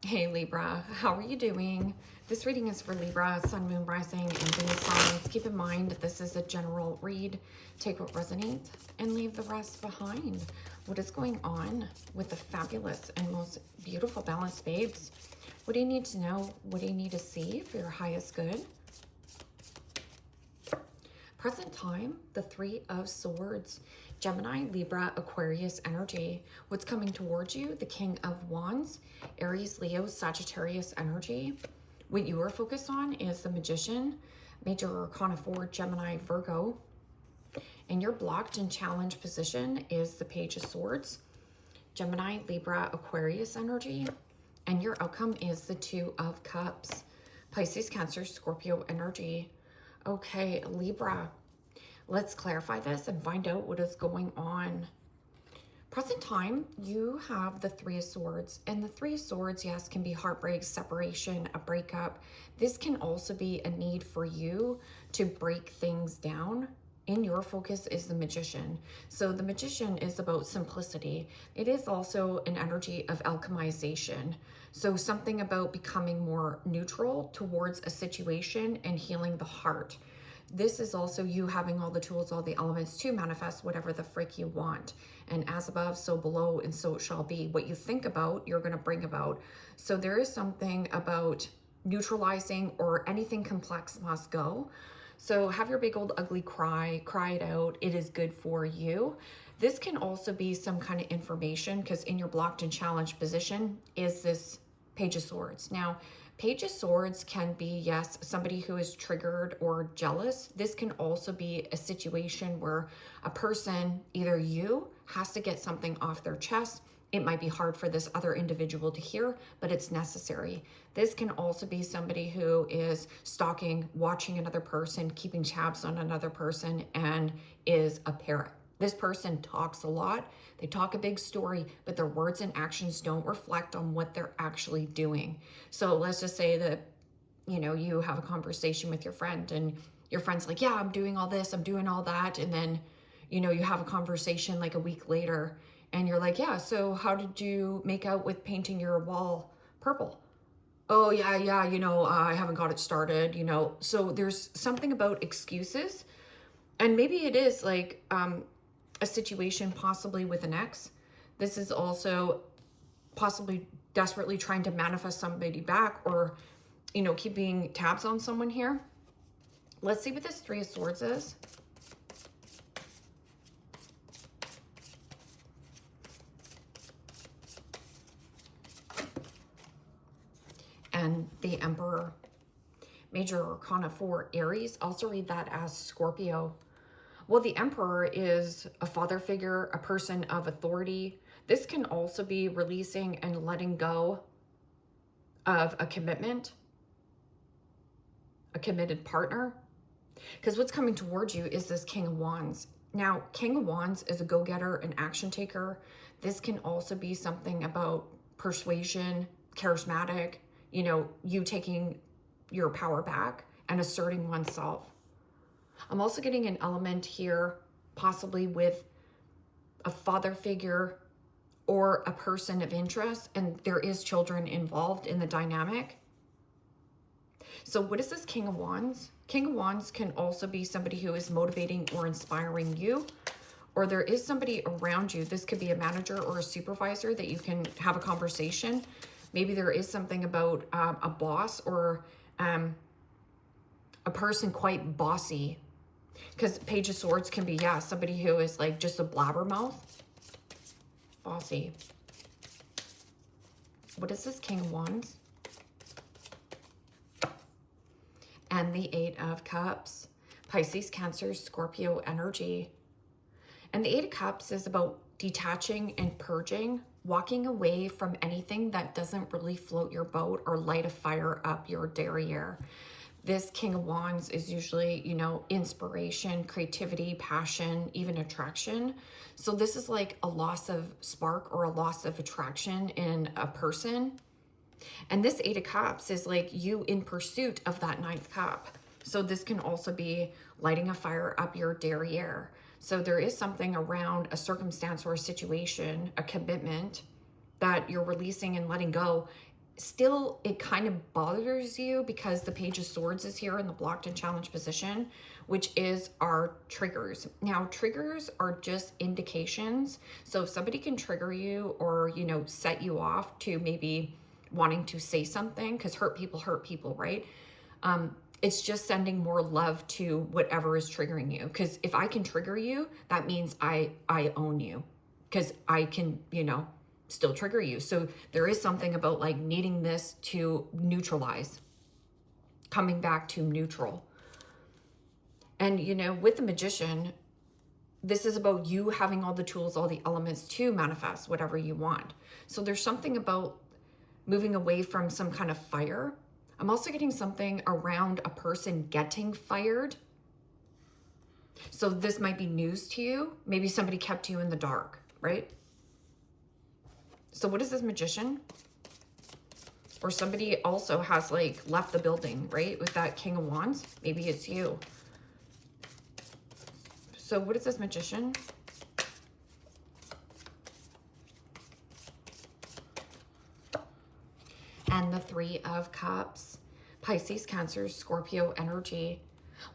Hey Libra, how are you doing? This reading is for Libra, Sun, Moon, Rising, and Venus signs. Keep in mind this is a general read. Take what resonates and leave the rest behind. What is going on with the fabulous and most beautiful balanced babes? What do you need to know? What do you need to see for your highest good? Present time, the Three of Swords. Gemini, Libra, Aquarius energy. What's coming towards you? The King of Wands, Aries, Leo, Sagittarius energy. What you are focused on is the Magician, Major Arcana 4, Gemini, Virgo. And your blocked and challenged position is the Page of Swords, Gemini, Libra, Aquarius energy. And your outcome is the Two of Cups, Pisces, Cancer, Scorpio energy. Okay, Libra, let's clarify this and find out what is going on. Present time, you have the Three of Swords. And the Three of Swords, yes, can be heartbreak, separation, a breakup. This can also be a need for you to break things down. In your focus is the Magician. So the Magician is about simplicity. It is also an energy of alchemization. So something about becoming more neutral towards a situation and healing the heart. This is also you having all the tools, all the elements to manifest whatever the frick you want. And as above, so below, and so it shall be. What you think about, you're going to bring about. So there is something about neutralizing, or anything complex must go. So have your big old ugly cry it out. It is good for you. This can also be some kind of information, because in your blocked and challenged position is this Page of Swords. Now, Page of Swords can be, yes, somebody who is triggered or jealous. This can also be a situation where a person, either you, has to get something off their chest. It might be hard for this other individual to hear, but it's necessary. This can also be somebody who is stalking, watching another person, keeping tabs on another person, and is a parrot. This person talks a lot. They talk a big story, but their words and actions don't reflect on what they're actually doing. So let's just say that, you have a conversation with your friend, and your friend's like, yeah, I'm doing all this, I'm doing all that. And then, you have a conversation like a week later, and you're like, yeah, so how did you make out with painting your wall purple? Oh, yeah, I haven't got it started, So there's something about excuses. And maybe it is like a situation possibly with an ex. This is also possibly desperately trying to manifest somebody back, or, keeping tabs on someone here. Let's see what this Three of Swords is. And the Emperor, Major Arcana 4, Aries. Also read that as Scorpio. Well, the Emperor is a father figure, a person of authority. This can also be releasing and letting go of a commitment, a committed partner. Because what's coming towards you is this King of Wands. Now, King of Wands is a go-getter, an action taker. This can also be something about persuasion, charismatic, you taking your power back and asserting oneself. I'm also getting an element here, possibly with a father figure or a person of interest, and there is children involved in the dynamic. So what is this King of Wands? King of Wands can also be somebody who is motivating or inspiring you, or there is somebody around you. This could be a manager or a supervisor that you can have a conversation. Maybe there is something about a boss or a person quite bossy. Because Page of Swords can be, yeah, somebody who is like just a blabbermouth. Bossy. What is this King of Wands? And the Eight of Cups. Pisces, Cancer, Scorpio energy. And the Eight of Cups is about detaching and purging, walking away from anything that doesn't really float your boat or light a fire up your derriere. This King of Wands is usually, inspiration, creativity, passion, even attraction. So this is like a loss of spark or a loss of attraction in a person. And this Eight of Cups is like you in pursuit of that Ninth Cup. So this can also be lighting a fire up your derriere. So there is something around a circumstance or a situation, a commitment that you're releasing and letting go still it kind of bothers you because the Page of Swords is here in the blocked and challenged position, which is our triggers. Now, triggers are just indications. So if somebody can trigger you or, you know, set you off to maybe wanting to say something, because hurt people, right? It's just sending more love to whatever is triggering you. Because if I can trigger you, that means I own you, because I can, you know, still trigger you. So there is something about like needing this to neutralize, coming back to neutral. And, you know, with the Magician, this is about you having all the tools, all the elements to manifest whatever you want. So there's something about moving away from some kind of fire. I'm also getting something around a person getting fired. So this might be news to you. Maybe somebody kept you in the dark, right? So what is this Magician? Or somebody also has like left the building, right? With that King of Wands. Maybe it's you. So what is this Magician? And the Three of Cups. Pisces, Cancer, Scorpio energy.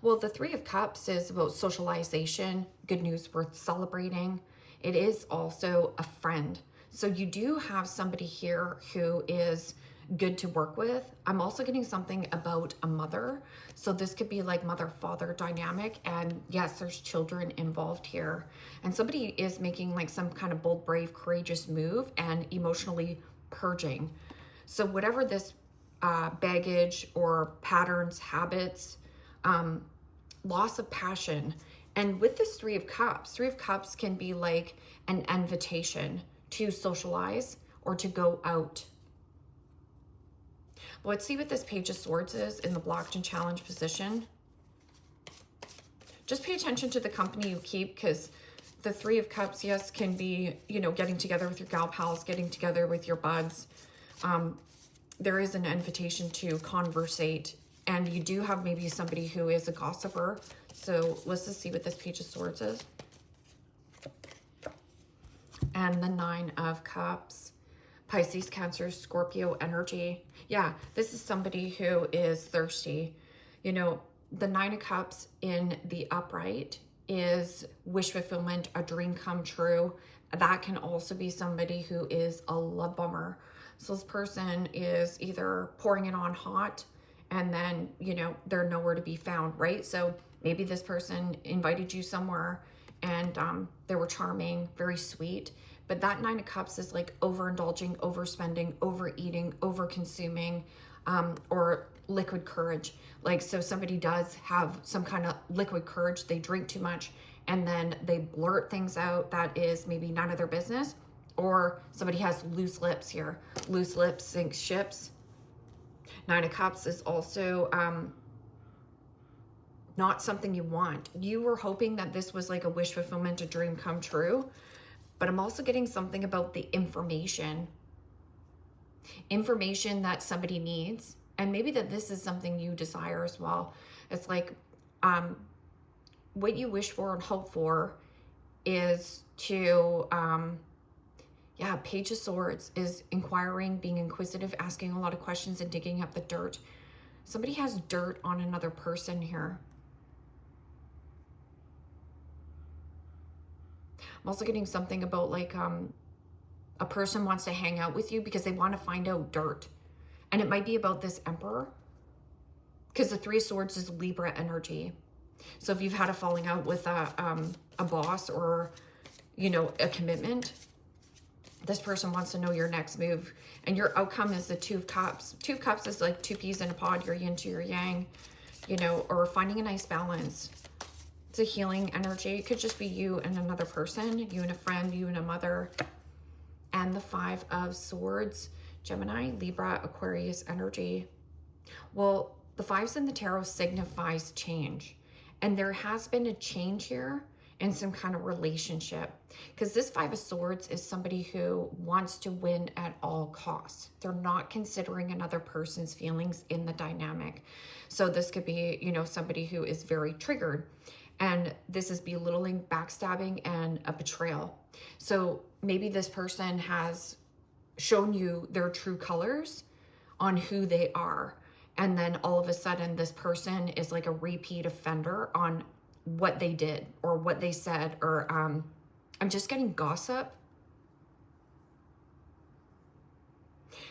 Well, the Three of Cups is about socialization, good news worth celebrating. It is also a friend. So you do have somebody here who is good to work with. I'm also getting something about a mother. So this could be like mother-father dynamic. And yes, there's children involved here. And somebody is making like some kind of bold, brave, courageous move and emotionally purging. So whatever this baggage or patterns, habits, loss of passion. And with this Three of Cups can be like an invitation to socialize or to go out. Let's see what this Page of Swords is in the blocked and challenged position. Just pay attention to the company you keep, because the Three of Cups, yes, can be, you know, getting together with your gal pals, getting together with your buds. There is an invitation to conversate, and you do have maybe somebody who is a gossiper. So let's just see what this Page of Swords is. And the Nine of Cups. Pisces, Cancer, Scorpio energy. Yeah, this is somebody who is thirsty. You know, the Nine of Cups in the upright is wish fulfillment, a dream come true. That can also be somebody who is a love bummer. So this person is either pouring it on hot and then, you know, they're nowhere to be found, right? So maybe this person invited you somewhere and they were charming, very sweet. But that Nine of Cups is like overindulging, overspending, overeating, overconsuming, or liquid courage. Like, so somebody does have some kind of liquid courage. They drink too much and then they blurt things out that is maybe none of their business. Or somebody has loose lips here. Loose lips sink ships. Nine of Cups is also not something you want. You were hoping that this was like a wish fulfillment, a dream come true. But I'm also getting something about the information that somebody needs. And maybe that this is something you desire as well. It's like what you wish for and hope for is to... yeah, Page of Swords is inquiring, being inquisitive, asking a lot of questions and digging up the dirt. Somebody has dirt on another person here. I'm also getting something about like a person wants to hang out with you because they want to find out dirt. And it might be about this Emperor, because the Three of Swords is Libra energy. So if you've had a falling out with a boss or, you know, a commitment, this person wants to know your next move. And your outcome is the Two of Cups. Two of Cups is like two peas in a pod, your yin to your yang, you know, or finding a nice balance. It's a healing energy. It could just be you and another person, you and a friend, you and a mother. And the Five of Swords, Gemini, Libra, Aquarius energy. Well, the fives in the tarot signifies change. And there has been a change here in some kind of relationship, because this Five of Swords is somebody who wants to win at all costs. They're not considering another person's feelings in the dynamic. So this could be, you know, somebody who is very triggered, and this is belittling, backstabbing, and a betrayal. So maybe this person has shown you their true colors, on who they are. And then all of a sudden this person is like a repeat offender on what they did or what they said, or I'm just getting gossip.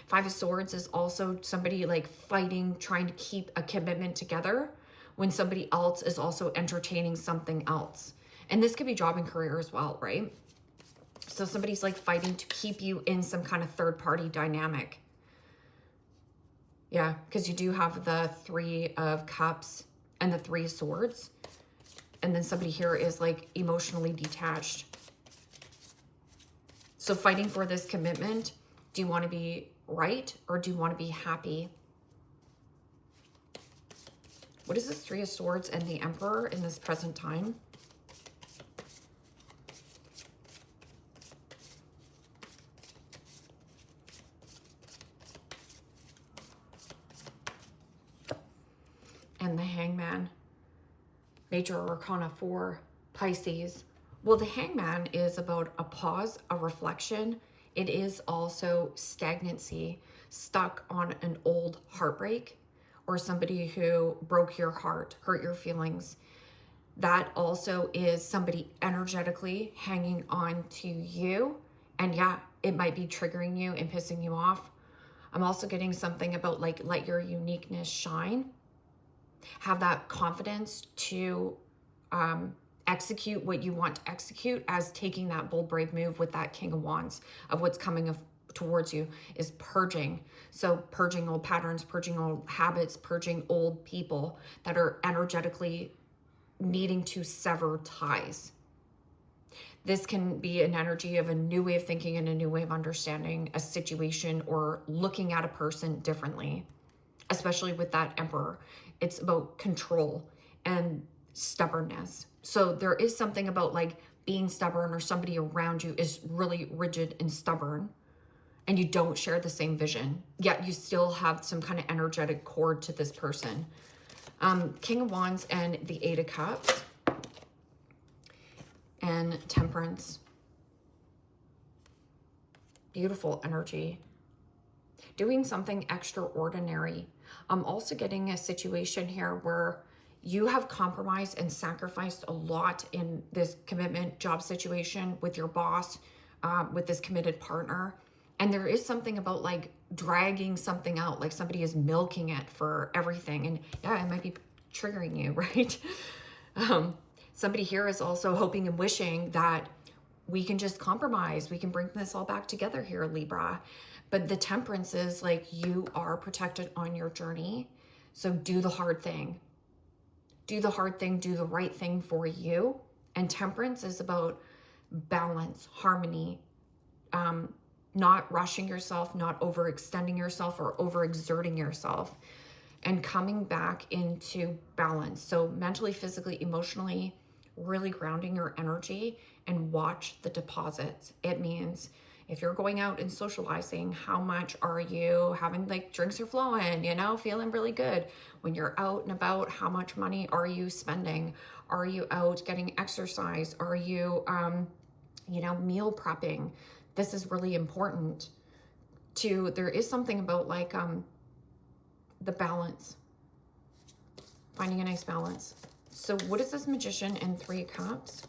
Five of Swords is also somebody like fighting, trying to keep a commitment together when somebody else is also entertaining something else. And this could be job and career as well, right? So somebody's like fighting to keep you in some kind of third party dynamic. Yeah, because you do have the Three of Cups and the Three of Swords. And then somebody here is like emotionally detached. So fighting for this commitment. Do you want to be right or do you want to be happy? What is this Three of Swords and the Emperor in this present time? And the Hangman. Major Arcana 4, Pisces. Well, the Hangman is about a pause, a reflection. It is also stagnancy, stuck on an old heartbreak, or somebody who broke your heart, hurt your feelings. That also is somebody energetically hanging on to you. And yeah, it might be triggering you and pissing you off. I'm also getting something about like, let your uniqueness shine. Have that confidence to execute what you want to execute, as taking that bold, brave move with that King of Wands of what's coming towards you is purging. So purging old patterns, purging old habits, purging old people that are energetically needing to sever ties. This can be an energy of a new way of thinking and a new way of understanding a situation or looking at a person differently, especially with that Emperor. It's about control and stubbornness. So there is something about like being stubborn, or somebody around you is really rigid and stubborn and you don't share the same vision, yet you still have some kind of energetic cord to this person. King of Wands and the Eight of Cups and Temperance. Beautiful energy. Doing something extraordinary. I'm also getting a situation here where you have compromised and sacrificed a lot in this commitment job situation with your boss, with this committed partner. And there is something about like dragging something out, like somebody is milking it for everything. And yeah, it might be triggering you, right? Somebody here is also hoping and wishing that we can just compromise. We can bring this all back together here, Libra. But the Temperance is like, you are protected on your journey. So do the hard thing. Do the hard thing, do the right thing for you. And Temperance is about balance, harmony, not rushing yourself, not overextending yourself or overexerting yourself, and coming back into balance. So mentally, physically, emotionally, really grounding your energy, and watch the deposits. It means if you're going out and socializing, how much are you having, like drinks are flowing, you know, feeling really good. When you're out and about, how much money are you spending? Are you out getting exercise? Are you, you know, meal prepping? This is really important too. There is something about like the balance, finding a nice balance. So what is this Magician and Three of Cups?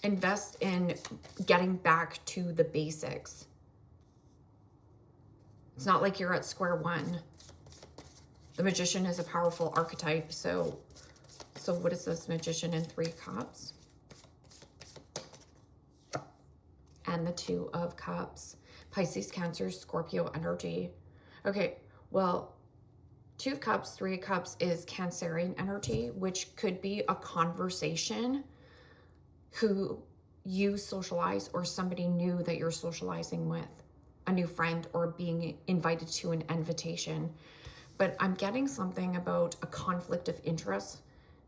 Invest in getting back to the basics. It's not like you're at square one. The Magician is a powerful archetype. So what is this Magician and Three of Cups? And the Two of Cups. Pisces, Cancer, Scorpio energy. Okay, well, Two of Cups, Three of Cups is Cancerian energy, which could be a conversation who you socialize, or somebody new that you're socializing with, a new friend, or being invited to an invitation. But I'm getting something about a conflict of interest,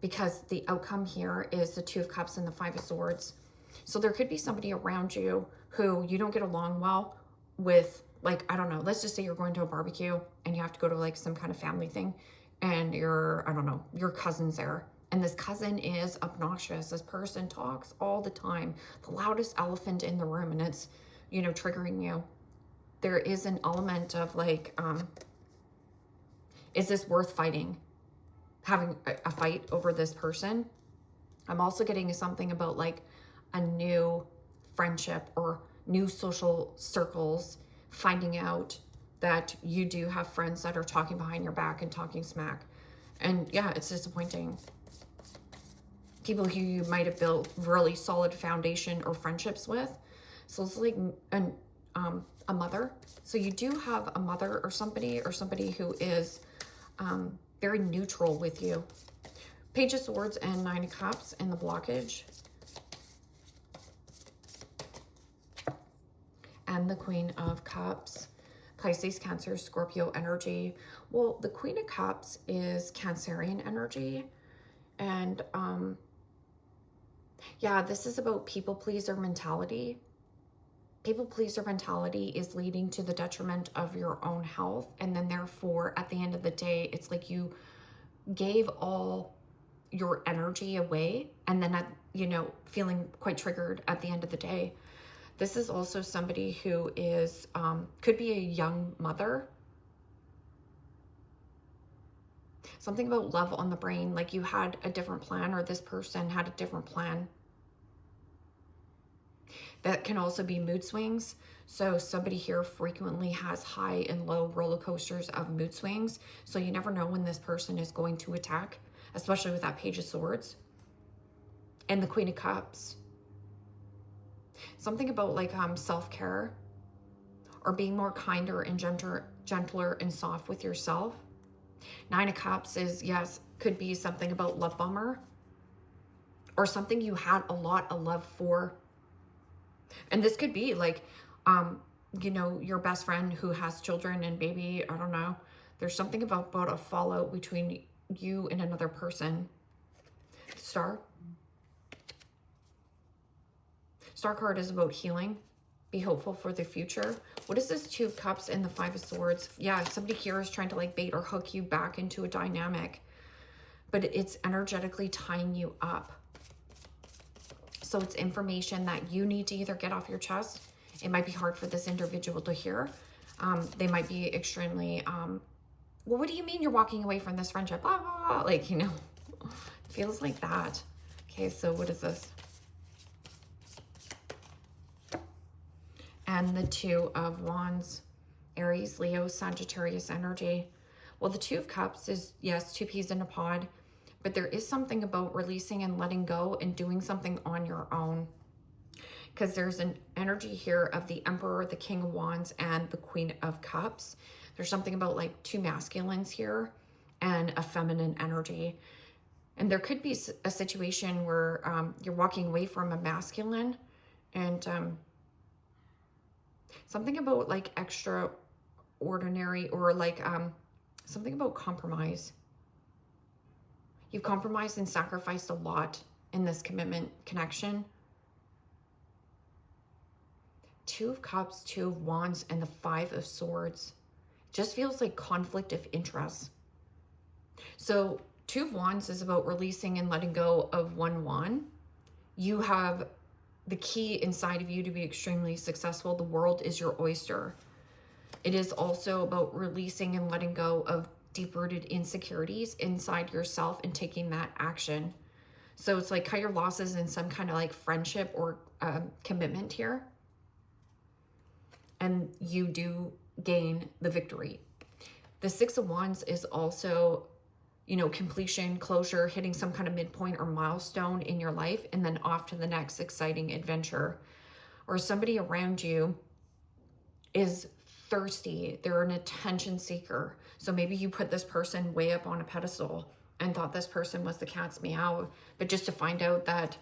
because the outcome here is the Two of Cups and the Five of Swords. So there could be somebody around you who you don't get along well with. Like, I don't know, let's just say you're going to a barbecue and you have to go to like some kind of family thing, and your cousin's there. And this cousin is obnoxious. This person talks all the time, the loudest elephant in the room, and it's you know, triggering you. There is an element of like, is this worth fighting? Having a fight over this person? I'm also getting something about like a new friendship or new social circles, finding out that you do have friends that are talking behind your back and talking smack. And yeah, it's disappointing. People who you might have built really solid foundation or friendships with. So it's like a mother. So you do have a mother or somebody who is very neutral with you. Page of Swords and Nine of Cups and the blockage. And the Queen of Cups. Pisces, Cancer, Scorpio energy. Well, the Queen of Cups is Cancerian energy. And yeah, this is about people pleaser mentality. People pleaser mentality is leading to the detriment of your own health. And then therefore, at the end of the day, it's like you gave all your energy away. And then, you know, feeling quite triggered at the end of the day. This is also somebody who is, could be a young mother. Something about love on the brain, like you had a different plan or this person had a different plan. That can also be mood swings. So somebody here frequently has high and low roller coasters of mood swings. So you never know when this person is going to attack, especially with that Page of Swords. And the Queen of Cups. Something about like self-care or being more kinder and gentler and soft with yourself. Nine of Cups is, yes, could be something about love bomber or something you had a lot of love for. And this could be like, you know, your best friend who has children and maybe, I don't know, there's something about a fallout between you and another person. Star. Star card is about healing. Be hopeful for the future. What is this Two of Cups and the Five of Swords? Yeah, somebody here is trying to like bait or hook you back into a dynamic, but it's energetically tying you up. So it's information that you need to either get off your chest. It might be hard for this individual to hear. They might be extremely, well, what do you mean you're walking away from this friendship? Blah, blah, blah. Like, you know, it feels like that. Okay, so what is this? And the Two of Wands, Aries, Leo, Sagittarius energy. Well, the Two of Cups is, yes, two peas in a pod, but there is something about releasing and letting go and doing something on your own. Because there's an energy here of the Emperor, the King of Wands, and the Queen of Cups. There's something about like two masculines here and a feminine energy. And there could be a situation where you're walking away from a masculine and something about like extraordinary or like something about compromise. You've compromised and sacrificed a lot in this commitment connection. Two of Cups, Two of Wands, and the Five of Swords. Just feels like conflict of interest. So Two of Wands is about releasing and letting go of one wand. You have the key inside of you to be extremely successful. The world is your oyster. It is also about releasing and letting go of deep-rooted insecurities inside yourself and taking that action. So it's like cut your losses in some kind of like friendship or commitment here. And you do gain the victory. The Six of Wands is also, you know, completion, closure, hitting some kind of midpoint or milestone in your life, and then off to the next exciting adventure. Or somebody around you is thirsty. They're an attention seeker. So maybe you put this person way up on a pedestal and thought this person was the cat's meow, but just to find out that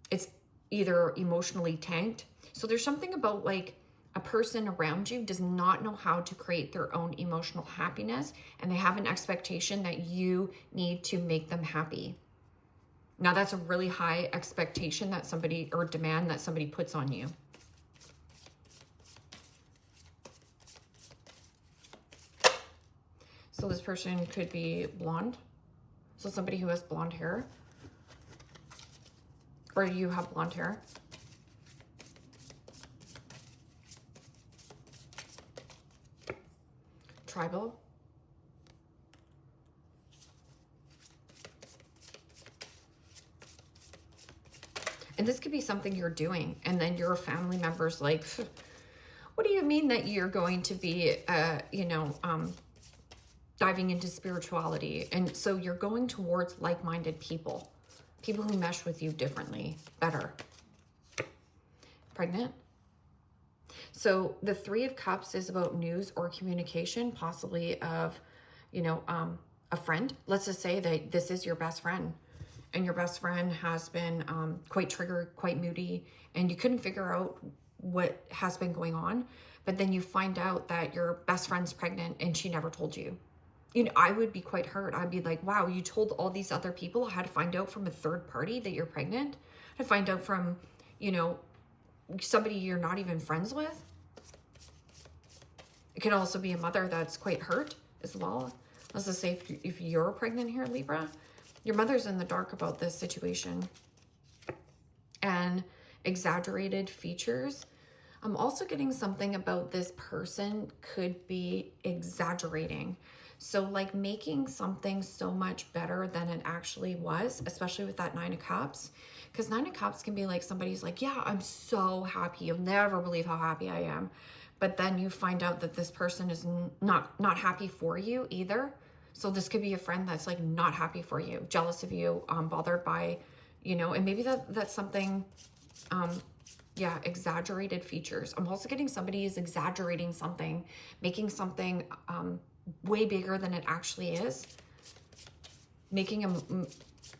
it's either emotionally tanked. So there's something about like a person around you does not know how to create their own emotional happiness, and they have an expectation that you need to make them happy. Now that's a really high expectation that somebody, or demand that somebody puts on you. So this person could be blonde. So somebody who has blonde hair, or you have blonde hair. tribal. And this could be something you're doing, and then your family member's like, what do you mean that you're going to be, diving into spirituality? And so you're going towards like-minded people, people who mesh with you differently, better. Pregnant. So the Three of Cups is about news or communication, possibly of, a friend. Let's just say that this is your best friend, and your best friend has been quite triggered, quite moody, and you couldn't figure out what has been going on. But then you find out that your best friend's pregnant and she never told you. I would be quite hurt. I'd be like, wow, you told all these other people. I had to find out from a third party that you're pregnant. I had to find out from, somebody you're not even friends with. It can also be a mother that's quite hurt as well. Let's just say if you're pregnant here, Libra, your mother's in the dark about this situation. And exaggerated features. I'm also getting something about this person could be exaggerating. So like making something so much better than it actually was, especially with that Nine of Cups. Because Nine of Cups can be like somebody's like, yeah, I'm so happy. You'll never believe how happy I am. But then you find out that this person is not happy for you either. So this could be a friend that's like not happy for you, jealous of you, bothered by, and maybe that's something, exaggerated features. I'm also getting somebody is exaggerating something, making something way bigger than it actually is, making a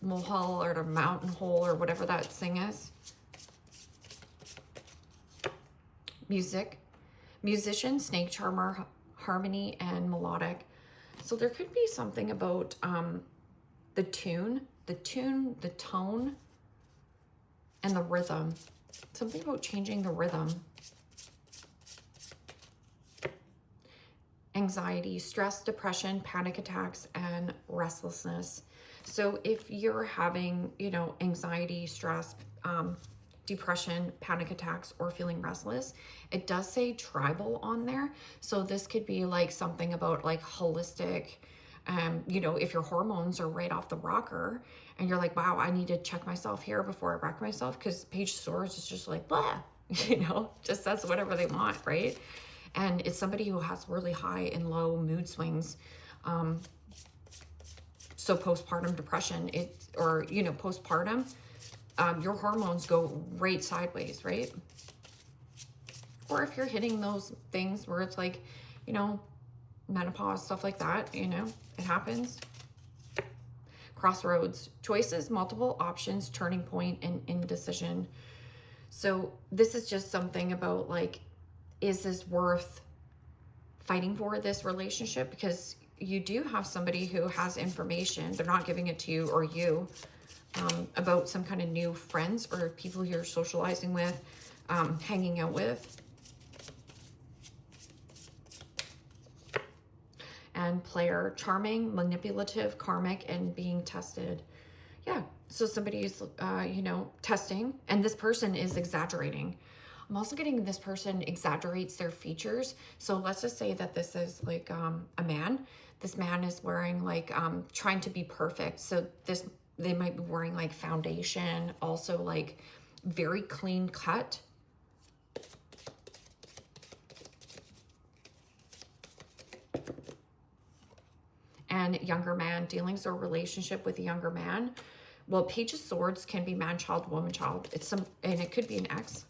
molehill or a mountain hole or whatever that thing is. Musician, snake charmer, harmony, and melodic. So there could be something about the tone, and the rhythm. Something about changing the rhythm. Anxiety, stress, depression, panic attacks, and restlessness. So if you're having, anxiety, stress, depression, panic attacks, or feeling restless, it does say tribal on there. So this could be like something about like holistic, if your hormones are right off the rocker and you're like, wow, I need to check myself here before I wreck myself, because Page of Swords is just like, blah, just says whatever they want, right? And it's somebody who has really high and low mood swings. So postpartum depression, postpartum, your hormones go right sideways, right? Or if you're hitting those things where it's like, menopause, stuff like that, it happens. Crossroads, choices, multiple options, turning point, and indecision. So this is just something about like, is this worth fighting for, this relationship? Because you do have somebody who has information, they're not giving it to you or you, about some kind of new friends or people you're socializing with, hanging out with. And player, charming, manipulative, karmic, and being tested. Yeah, so somebody is, testing, and this person is exaggerating. I'm also getting this person exaggerates their features. So let's just say that this is like a man. This man is wearing like, trying to be perfect. So they might be wearing like foundation, also like very clean cut. And younger man, dealings or relationship with a younger man. Well, Page of Swords can be man, child, woman, child. And it could be an ex.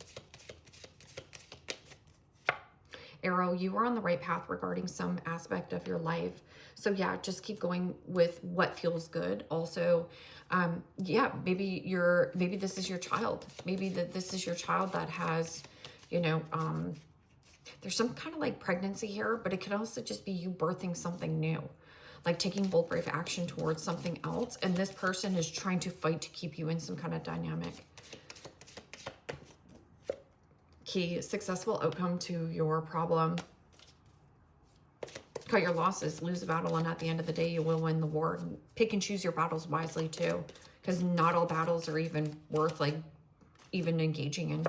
Arrow, you are on the right path regarding some aspect of your life. So yeah, just keep going with what feels good. Also, maybe this is your child. Maybe this is your child that has, there's some kind of like pregnancy here, but it could also just be you birthing something new, like taking bold, brave action towards something else. And this person is trying to fight to keep you in some kind of dynamic. Key, successful outcome to your problem. Cut your losses, lose a battle, and at the end of the day, you will win the war. Pick and choose your battles wisely too, because not all battles are even worth like even engaging in.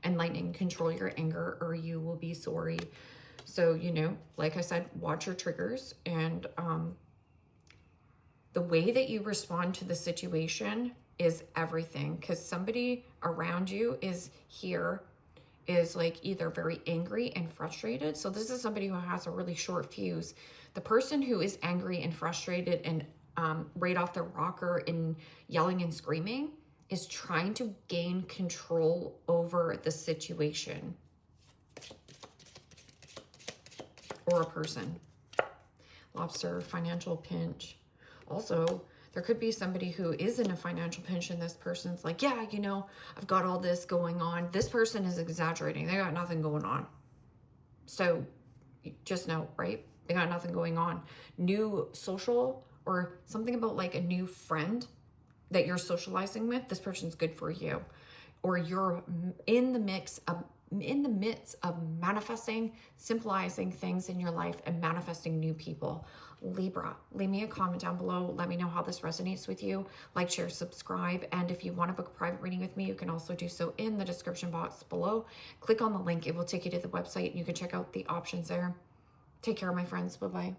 Enlightening, control your anger or you will be sorry. So, you know, like I said, watch your triggers, and the way that you respond to the situation is everything, because somebody around you is like either very angry and frustrated. So this is somebody who has a really short fuse. The person who is angry and frustrated and right off the rocker and yelling and screaming is trying to gain control over the situation or a person. Lobster, financial pinch. Also, there could be somebody who is in a financial pinch and this person's like, yeah, you know, I've got all this going on. This person is exaggerating. They got nothing going on. So just know, right? They got nothing going on. New social or something about like a new friend that you're socializing with, this person's good for you. Or you're in the midst of manifesting, simplifying things in your life and manifesting new people. Libra, leave me a comment down below. Let me know how this resonates with you. Like, share, subscribe. And if you want to book a private reading with me, you can also do so in the description box below. Click on the link. It will take you to the website. You can check out the options there. Take care, my friends. Bye-bye.